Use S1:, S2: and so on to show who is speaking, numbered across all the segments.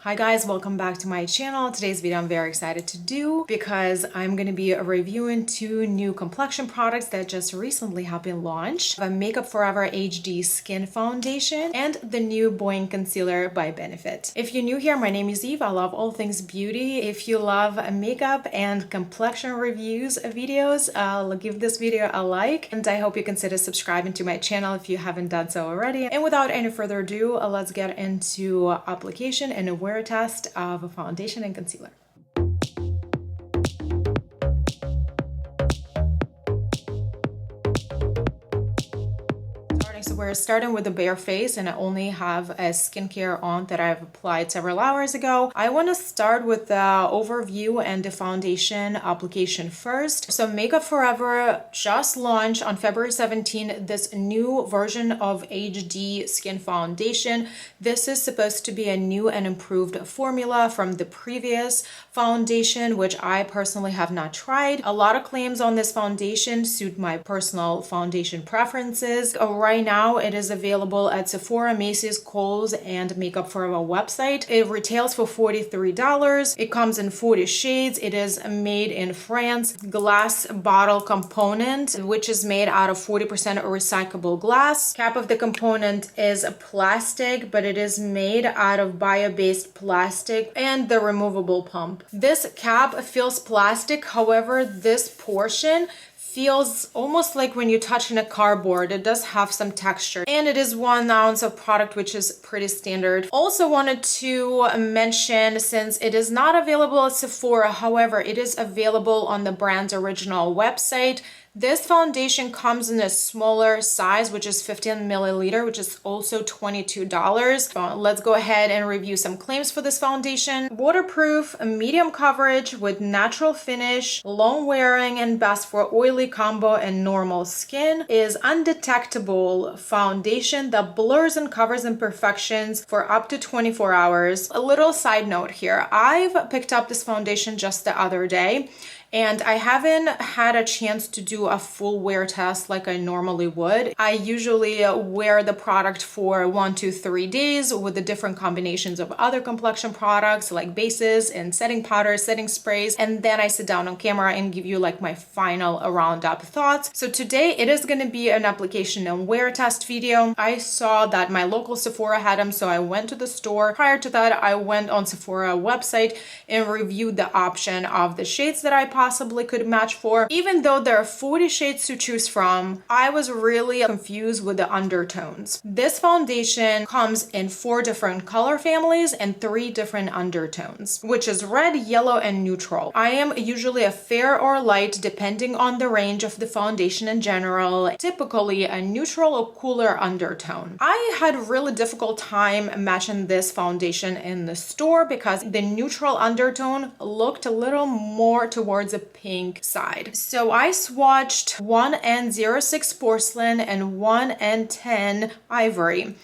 S1: Hi guys, welcome back to my channel. Today's video I'm very excited to do because I'm going to be reviewing two new complexion products that just recently have been launched. The Makeup Forever HD Skin Foundation and the new Boi-Ing Concealer by Benefit. If you're new here, my name is Eve. I love all things beauty. If you love makeup and complexion reviews videos, I'll give this video a like, and I hope you consider subscribing to my channel if you haven't done so already. And without any further ado, let's get into application and wear test of a foundation and concealer. So we're starting with the bare face, and I only have a skincare on that I've applied several hours ago. I want to start with the overview and the foundation application first. So Makeup Forever just launched on February 17 this new version of HD Skin Foundation. This is supposed to be a new and improved formula from the previous foundation, which I personally have not tried. A lot of claims on this foundation suit my personal foundation preferences. Right now it is available at Sephora, Macy's, Kohl's, and Makeup Forever website. It retails for $43. It comes in 40 shades. It is made in France. Glass bottle component, which is made out of 40% recyclable glass. Cap of the component is plastic, but it is made out of bio-based plastic and the removable pump. This cap feels plastic, however, this portion feels almost like when you touch in a cardboard. It does have some texture, and it is 1 ounce of product, which is pretty standard. Also wanted to mention, since it is not available at Sephora, however, it is available on the brand's original website. This foundation comes in a smaller size, which is 15 milliliter, which is also $22. Let's go ahead and review some claims for this foundation. Waterproof, medium coverage with natural finish, long wearing, and best for oily, combo, and normal skin. Is undetectable foundation that blurs and covers imperfections for up to 24 hours. A little side note here. I've picked up this foundation just the other day, and I haven't had a chance to do a full wear test like I normally would. I usually wear the product for 1 to 3 days with the different combinations of other complexion products like bases and setting powders, setting sprays, and then I sit down on camera and give you like my final roundup thoughts. So today it is going to be an application and wear test video. I saw that my local Sephora had them, so I went to the store. Prior to that, I went on Sephora website and reviewed the option of the shades that I possibly could match for. Even though there are 40 shades to choose from, I was really confused with the undertones. This foundation comes in 4 different color families and 3 different undertones, which is red, yellow, and neutral. I am usually a fair or light depending on the range of the foundation in general, typically a neutral or cooler undertone. I had a really difficult time matching this foundation in the store because the neutral undertone looked a little more towards the pink side. So I swatched 1N06 porcelain and 1N10 ivory.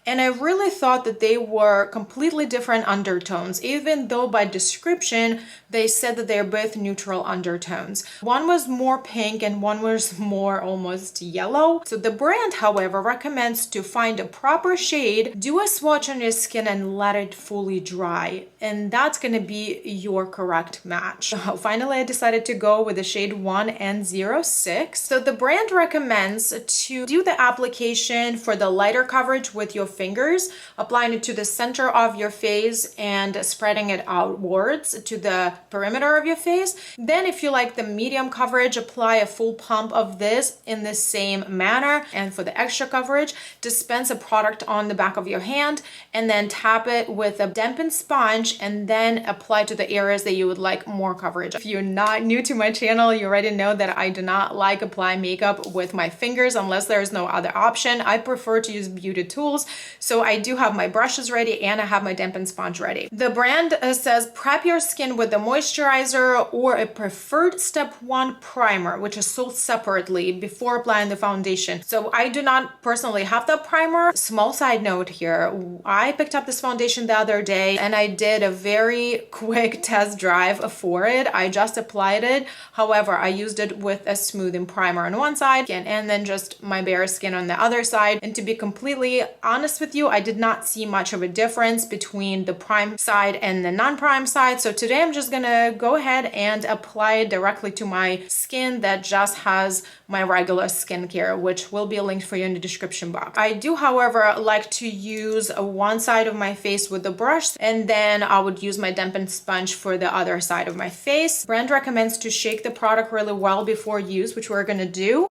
S1: And I really thought that they were completely different undertones, even though by description, they said that they're both neutral undertones. One was more pink and one was more almost yellow. So the brand, however, recommends to find a proper shade, do a swatch on your skin, and let it fully dry. And that's going to be your correct match. So finally, I decided to go with the shade 1N06. So the brand recommends to do the application for the lighter coverage with your fingers, applying it to the center of your face and spreading it outwards to the perimeter of your face. Then if you like the medium coverage, apply a full pump of this in the same manner. And for the extra coverage, dispense a product on the back of your hand and then tap it with a dampened sponge and then apply to the areas that you would like more coverage. If you're not new to my channel, you already know that I do not like apply makeup with my fingers unless there is no other option. I prefer to use beauty tools. So I do have my brushes ready and I have my dampened sponge ready. The brand says prep your skin with a moisturizer or a preferred step 1 primer, which is sold separately before applying the foundation. So I do not personally have the primer. Small side note here, I picked up this foundation the other day and I did a very quick test drive for it. I just applied it. However, I used it with a smoothing primer on one side and then just my bare skin on the other side. And to be completely honest honest with you, I did not see much of a difference between the prime side and the non-prime side. So today I'm just gonna go ahead and apply it directly to my skin that just has my regular skincare, which will be linked for you in the description box. I do, however, like to use one side of my face with the brush, and then I would use my dampened sponge for the other side of my face. Brand recommends to shake the product really well before use, which we're gonna do.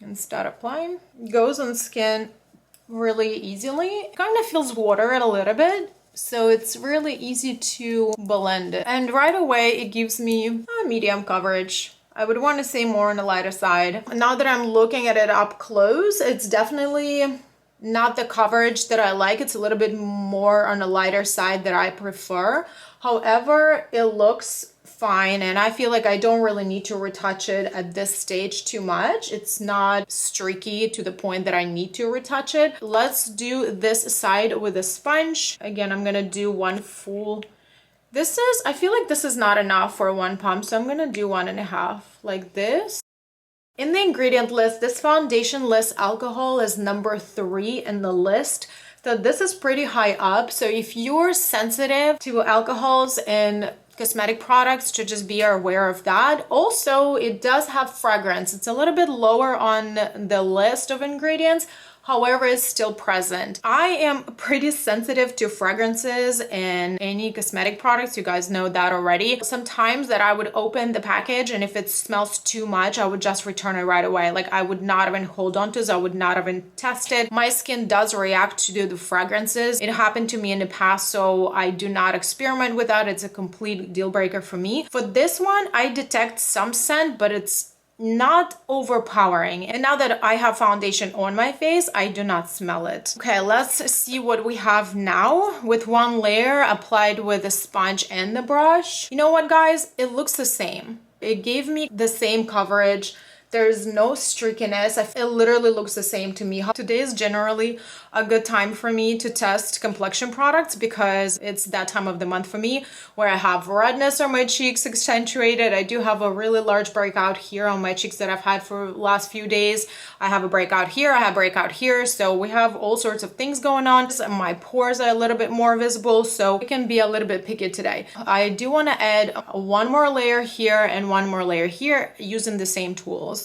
S1: And start applying. It goes on skin really easily. Kind of feels water a little bit, so it's really easy to blend it. And right away it gives me a medium coverage. I would want to say more on the lighter side. Now that I'm looking at it up close, it's definitely not the coverage that I like. It's a little bit more on the lighter side that I prefer. However, it looks fine, and I feel like I don't really need to retouch it at this stage too much. It's not streaky to the point that I need to retouch it. Let's do this side with a sponge. Again, I'm gonna do one full. I feel like this is not enough for one pump, so I'm gonna do 1.5 like this. In the ingredient list, this foundation lists alcohol as number 3 in the list. So this is pretty high up. So if you're sensitive to alcohols in cosmetic products, to just be aware of that. Also, it does have fragrance. It's a little bit lower on the list of ingredients. However, it's still present. I am pretty sensitive to fragrances in any cosmetic products. You guys know that already. Sometimes that I would open the package, and if it smells too much, I would just return it right away. Like, I would not even hold on to it. I would not even test it. My skin does react to the fragrances. It happened to me in the past, so I do not experiment with that. It's a complete deal breaker for me. For this one, I detect some scent, but it's not overpowering. And now that I have foundation on my face, I do not smell it. Okay, let's see what we have now with one layer applied with the sponge and the brush. You know what, guys? It looks the same. It gave me the same coverage. There's no streakiness. It literally looks the same to me. Today is generally a good time for me to test complexion products because it's that time of the month for me where I have redness on my cheeks accentuated. I do have a really large breakout here on my cheeks that I've had for the last few days. I have a breakout here, I have a breakout here. So we have all sorts of things going on. My pores are a little bit more visible, so it can be a little bit picky today. I do want to add one more layer here and one more layer here using the same tools.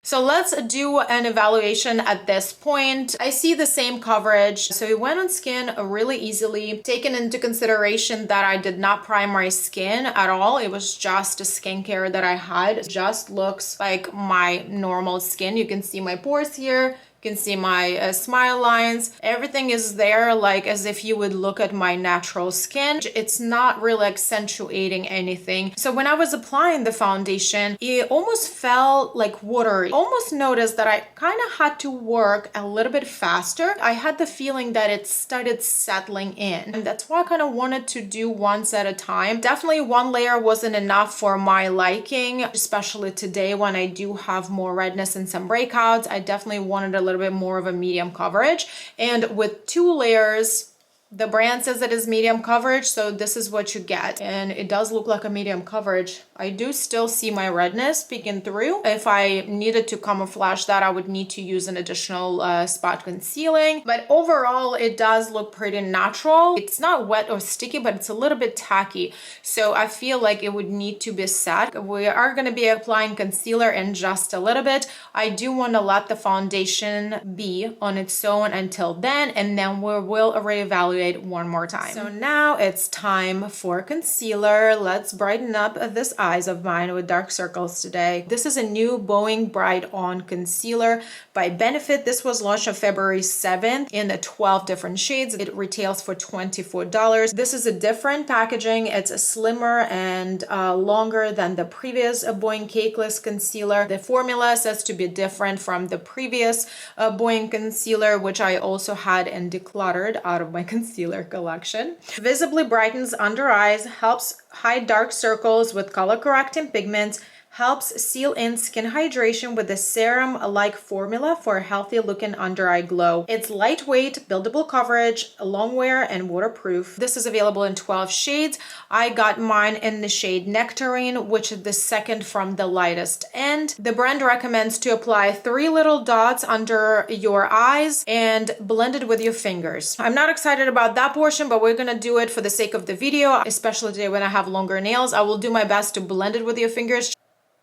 S1: So let's do an evaluation at this point. I see the same coverage. So it went on skin really easily, taking into consideration that I did not prime my skin at all. It was just a skincare that I had. It just looks like my normal skin. You can see my pores here. You can see my smile lines. Everything is there, like as if you would look at my natural skin. It's not really accentuating anything. So when I was applying the foundation, it almost felt like watery. Almost noticed that I kind of had to work a little bit faster. I had the feeling that it started settling in. And that's why I kind of wanted to do once at a time. Definitely one layer wasn't enough for my liking, especially today when I do have more redness and some breakouts. I definitely wanted a little bit more of a medium coverage, and with 2 layers, the brand says it is medium coverage, so this is what you get, and it does look like a medium coverage. I do still see my redness peeking through. If I needed to camouflage that, I would need to use an additional spot concealing, but overall it does look pretty natural. It's not wet or sticky, but it's a little bit tacky, so I feel like it would need to be set. We are going to be applying concealer in just a little bit. I do want to let the foundation be on its own until then, and then we will reevaluate one more time. So now it's time for concealer. Let's brighten up this eyes of mine with dark circles today. This is a new Boi-Ing Bright On Concealer by Benefit. This was launched on February 7th in the 12 different shades. It retails for $24. This is a different packaging. It's a slimmer and longer than the previous Boi-Ing Cakeless Concealer. The formula says to be different from the previous Boi-Ing Concealer, which I also had in Decluttered out of my concealer collection. Visibly brightens under eyes, helps hide dark circles with color correcting pigments, helps seal in skin hydration with a serum-like formula for a healthy looking under eye glow. It's lightweight, buildable coverage, long wear, and waterproof. This is available in 12 shades. I got mine in the shade Nectarine, which is the second from the lightest end. The brand recommends to apply 3 little dots under your eyes and blend it with your fingers. I'm not excited about that portion, but we're gonna do it for the sake of the video, especially today when I have longer nails. I will do my best to blend it with your fingers.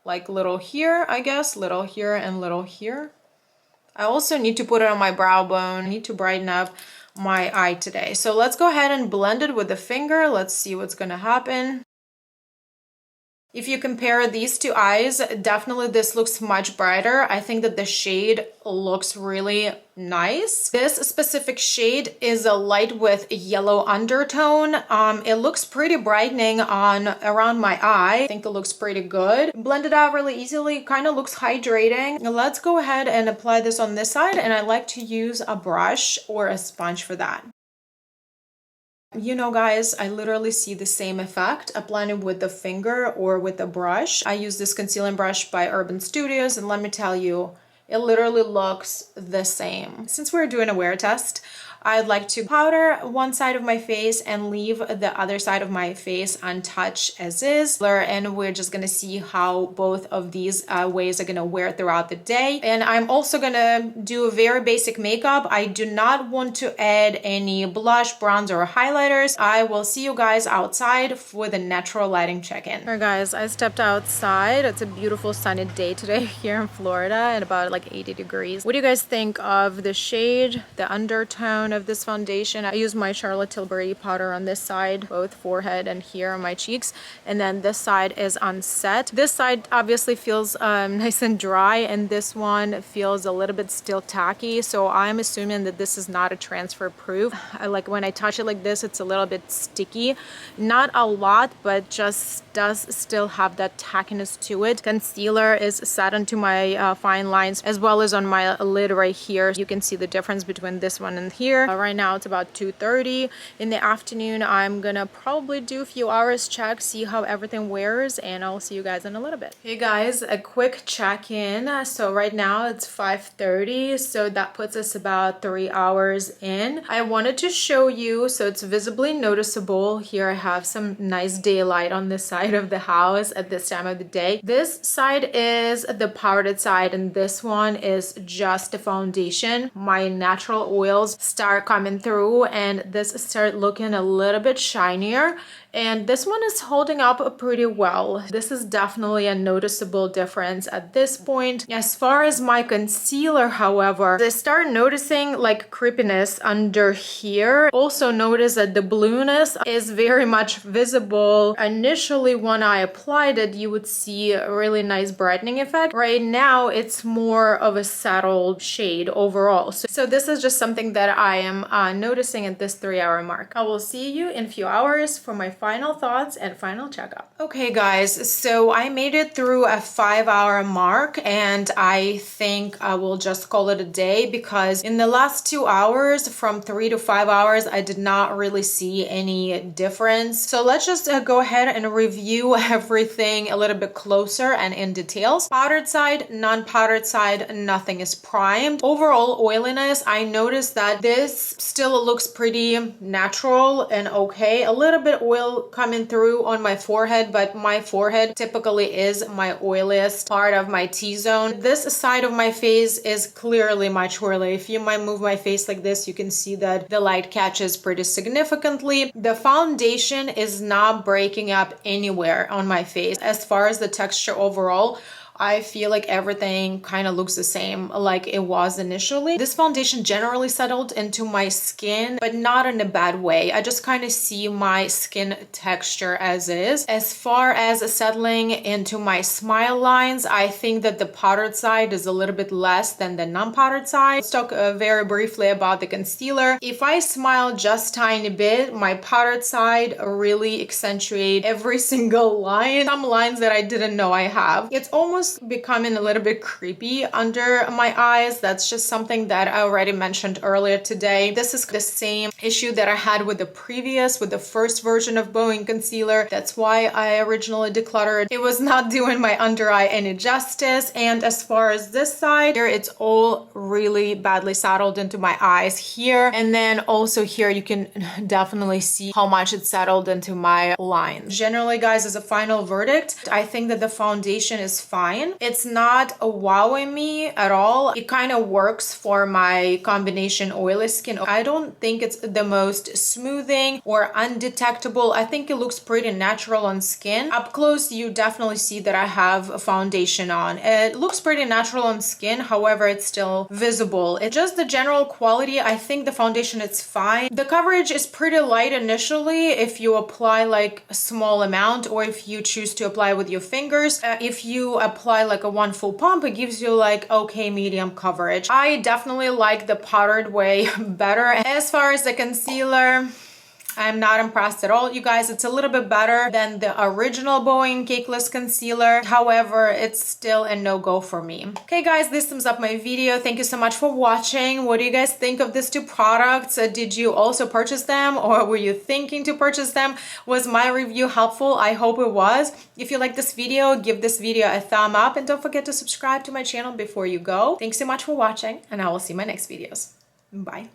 S1: Like little here, I guess, little here and little here. I also need to put it on my brow bone. I need to brighten up my eye today. So let's go ahead and blend it with the finger. Let's see what's gonna happen. If you compare these two eyes, definitely this looks much brighter. I think that the shade looks really nice. This specific shade is a light with yellow undertone. It looks pretty brightening on around my eye. I think it looks pretty good. Blend it out really easily, kind of looks hydrating. Now let's go ahead and apply this on this side, and I like to use a brush or a sponge for that. You know, guys, I literally see the same effect applying it with the finger or with a brush. I use this concealing brush by Urban Studios, and let me tell you, it literally looks the same. Since we're doing a wear test, I'd like to powder one side of my face and leave the other side of my face untouched as is. And we're just gonna see how both of these ways are gonna wear throughout the day. And I'm also gonna do a very basic makeup. I do not want to add any blush, bronzer, or highlighters. I will see you guys outside for the natural lighting check-in. All right, guys, I stepped outside. It's a beautiful sunny day today here in Florida and about like 80 degrees. What do you guys think of the shade, the undertone of this foundation? I use my Charlotte Tilbury powder on this side, both forehead and here on my cheeks, and then this side is unset. This side obviously feels nice and dry, and this one feels a little bit still tacky, so I'm assuming that this is not a transfer proof. I like when I touch it like this, it's a little bit sticky, not a lot, but just does still have that tackiness to it. Concealer is set onto my fine lines as well as on my lid right here. You can see the difference between this one and here. Right now it's about 2:30 in the afternoon. I'm gonna probably do a few hours check, see how everything wears, and I'll see you guys in a little bit. Hey guys, a quick check-in. So right now it's 5:30, so that puts us about 3 hours in. I wanted to show you, so it's visibly noticeable. Here I have some nice daylight on this side of the house at this time of the day. This side is the powdered side, and this one is just a foundation. My natural oils start coming through, and this start looking a little bit shinier, and this one is holding up pretty well. This is definitely a noticeable difference at this point. As far as my concealer, however, I start noticing like creepiness under here. Also notice that the blueness is very much visible. Initially when I applied it, you would see a really nice brightening effect. Right now it's more of a settled shade overall. So this is just something that I am noticing at this 3-hour mark. I will see you in a few hours for my final thoughts and final checkup. Okay guys, so I made it through a 5-hour mark, and I think I will just call it a day, because in the last 2 hours, from 3 to 5 hours, I did not really see any difference. So let's just go ahead and review everything a little bit closer and in details. Powdered side, non-powdered side, nothing is primed. Overall oiliness, I noticed that this still looks pretty natural and okay. A little bit oil coming through on my forehead, but my forehead typically is my oiliest part of my T-zone. This side of my face is clearly much oily. If you might move my face like this, you can see that the light catches pretty significantly. The foundation is not breaking up anywhere on my face. As far as the texture overall, I feel like everything kind of looks the same like it was initially. This foundation generally settled into my skin, but not in a bad way. I just kind of see my skin texture as is. As far as settling into my smile lines, I think that the powdered side is a little bit less than the non-powdered side. Let's talk very briefly about the concealer. If I smile just tiny bit, my powdered side really accentuate every single line. Some lines that I didn't know I have. It's almost almost becoming a little bit creepy under my eyes. That's just something that I already mentioned earlier today. This is the same issue that I had with the first version of Boi-Ing concealer. That's why I originally decluttered. It was not doing my under eye any justice. And as far as this side here, it's all really badly settled into my eyes here. And then also here, you can definitely see how much it settled into my lines. Generally, guys, as a final verdict, I think that the foundation is fine. It's not wowing me at all. It kind of works for my combination oily skin. I don't think it's the most smoothing or undetectable. I think it looks pretty natural on skin. Up close, you definitely see that I have a foundation on. It looks pretty natural on skin, however, it's still visible. It's just the general quality. I think the foundation is fine. The coverage is pretty light initially if you apply like a small amount, or if you choose to apply with your fingers. If you apply like a one full pump, it gives you like okay medium coverage. I definitely like the powdered way better. As far as the concealer, I'm not impressed at all, you guys. It's a little bit better than the original Boi-Ing Cakeless Concealer. However, it's still a no-go for me. Okay, guys, this sums up my video. Thank you so much for watching. What do you guys think of these two products? Did you also purchase them, or were you thinking to purchase them? Was my review helpful? I hope it was. If you like this video, give this video a thumb up, and don't forget to subscribe to my channel before you go. Thanks so much for watching, and I will see you in my next videos. Bye.